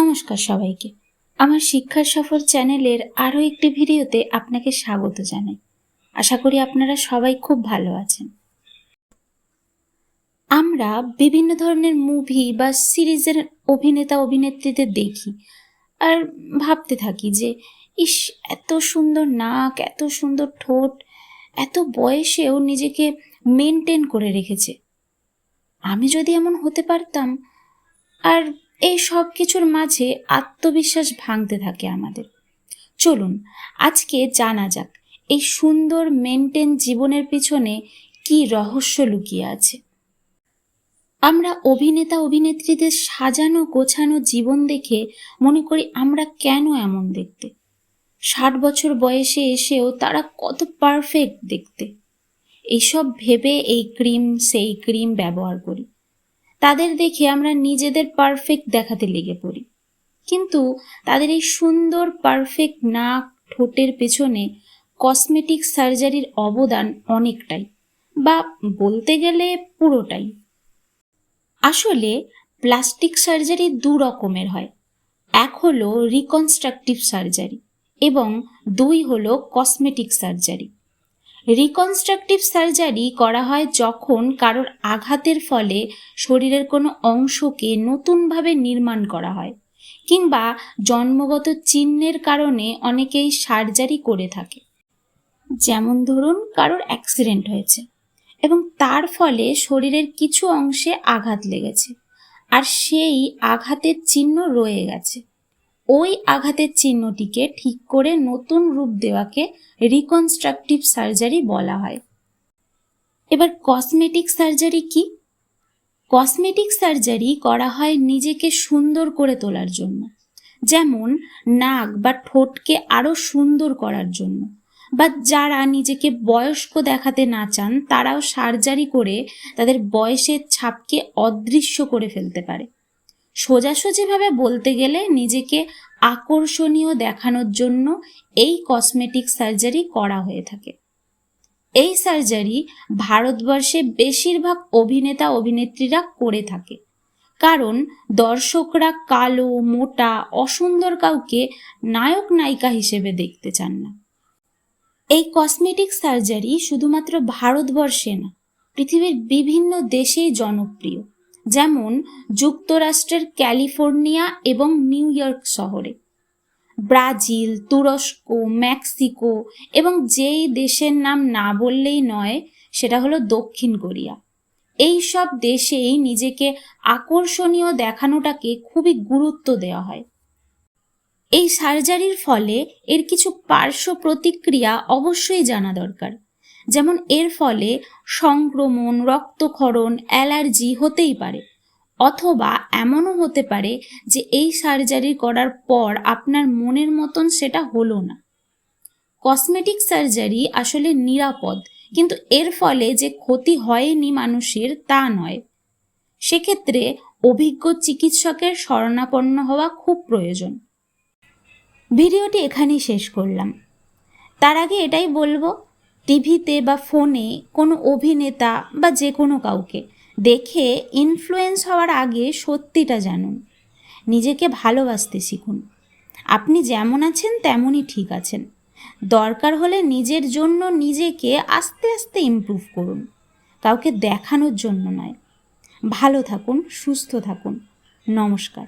নমস্কার সবাইকে। আমার শিক্ষার সফর চ্যানেলের আরও একটি ভিডিওতে আপনাকে স্বাগত জানাই। আশা করি আপনারা সবাই খুব ভালো আছেন। আমরা বিভিন্ন ধরনের মুভি বা সিরিজের অভিনেতা অভিনেত্রীদের দেখি আর ভাবতে থাকি যে ইস, এত সুন্দর নাক, এত সুন্দর ঠোঁট, এত বয়সেও নিজেকে মেনটেন করে রেখেছে। আমি যদি এমন হতে পারতাম। আর এই সব কিছুর মাঝে আত্মবিশ্বাস ভাঙতে থাকে আমাদের। চলুন আজকে জানা যাক এই সুন্দর মেনটেন জীবনের পিছনে কি রহস্য লুকিয়ে আছে। আমরা অভিনেতা অভিনেত্রীদের সাজানো গোছানো জীবন দেখে মনে করি আমরা কেন এমন দেখতে। 60 বছর বয়সে এসেও তারা কত পারফেক্ট দেখতে। এইসব ভেবে এই ক্রিম সেই ক্রিম ব্যবহার করি। তাদের দেখে আমরা নিজেদের পারফেক্ট দেখাতে লেগে পড়ি, কিন্তু তাদের এই সুন্দর পারফেক্ট নাক ঠোঁটের পেছনে কসমেটিক সার্জারির অবদান অনেকটাই, বা বলতে গেলে পুরোটাই। আসলে প্লাস্টিক সার্জারি দু রকমের হয়। এক হলো রিকনস্ট্রাকটিভ সার্জারি এবং দুই হলো কসমেটিক সার্জারি। রিকনস্ট্রাকটিভ সার্জারি করা হয় যখন কারোর আঘাতের ফলে শরীরের কোনো অংশকে নতুনভাবে নির্মাণ করা হয়, কিংবা জন্মগত চিহ্নের কারণে অনেকেই সার্জারি করে থাকে। যেমন ধরুন কারোর অ্যাক্সিডেন্ট হয়েছে এবং তার ফলে শরীরের কিছু অংশে আঘাত লেগেছে আর সেই আঘাতের চিহ্ন রয়ে গেছে। ওই আঘাতের চিহ্নটিকে ঠিক করে নতুন রূপ দেওয়াকে রিকনস্ট্রাকটিভ সার্জারি বলা হয়। এবার কসমেটিক সার্জারি কি? কসমেটিক সার্জারি করা হয় নিজেকে সুন্দর করে তোলার জন্য, যেমন নাক বা ঠোঁটকে আরো সুন্দর করার জন্য, বা যারা নিজেকে বয়স্ক দেখাতে না চান তারাও সার্জারি করে তাদের বয়সের ছাপকে অদৃশ্য করে ফেলতে পারে। সোজাসুজিভাবে বলতে গেলে নিজেকে আকর্ষণীয় দেখানোর জন্য এই কসমেটিক সার্জারি করা হয়ে থাকে। এই সার্জারি ভারতবর্ষে বেশিরভাগ অভিনেতা অভিনেত্রীরা করে থাকে, কারণ দর্শকরা কালো, মোটা, অসুন্দর কাউকে নায়ক নায়িকা হিসেবে দেখতে চান না। এই কসমেটিক সার্জারি শুধুমাত্র ভারতবর্ষে না, পৃথিবীর বিভিন্ন দেশেই জনপ্রিয়, যেমন যুক্তরাষ্ট্রের ক্যালিফোর্নিয়া এবং নিউ ইয়র্ক শহরে, ব্রাজিল, তুরস্ক, মেক্সিকো এবং যেই দেশের নাম না বললেই নয় সেটা হলো দক্ষিণ কোরিয়া। এই সব দেশেই নিজেকে আকর্ষণীয় দেখানোটাকে খুবই গুরুত্ব দেওয়া হয়। এই সার্জারির ফলে এর কিছু পার্শ্ব প্রতিক্রিয়া অবশ্যই জানা দরকার, যেমন এর ফলে সংক্রমণ, রক্তক্ষরণ, অ্যালার্জি হতেই পারে, অথবা এমনও হতে পারে যে এই সার্জারি করার পর আপনার মনের মতন সেটা হলো না। কসমেটিক সার্জারি আসলে নিরাপদ, কিন্তু এর ফলে যে ক্ষতি হয়নি মানুষের তা নয়। সেক্ষেত্রে অভিজ্ঞ চিকিৎসকের শরণাপন্ন হওয়া খুব প্রয়োজন। ভিডিওটি এখানেই শেষ করলাম। তার আগে এটাই বলবো, টিভিতে বা ফোনে কোনো অভিনেতা বা যে কোনো কাউকে দেখে ইনফ্লুয়েন্স হওয়ার আগে সত্যিটা জানুন। নিজেকে ভালোবাসতে শিখুন। আপনি যেমন আছেন তেমনই ঠিক আছেন। দরকার হলে নিজের জন্য নিজেকে আস্তে আস্তে ইমপ্রুভ করুন, কাউকে দেখানোর জন্য নয়। ভালো থাকুন, সুস্থ থাকুন। নমস্কার।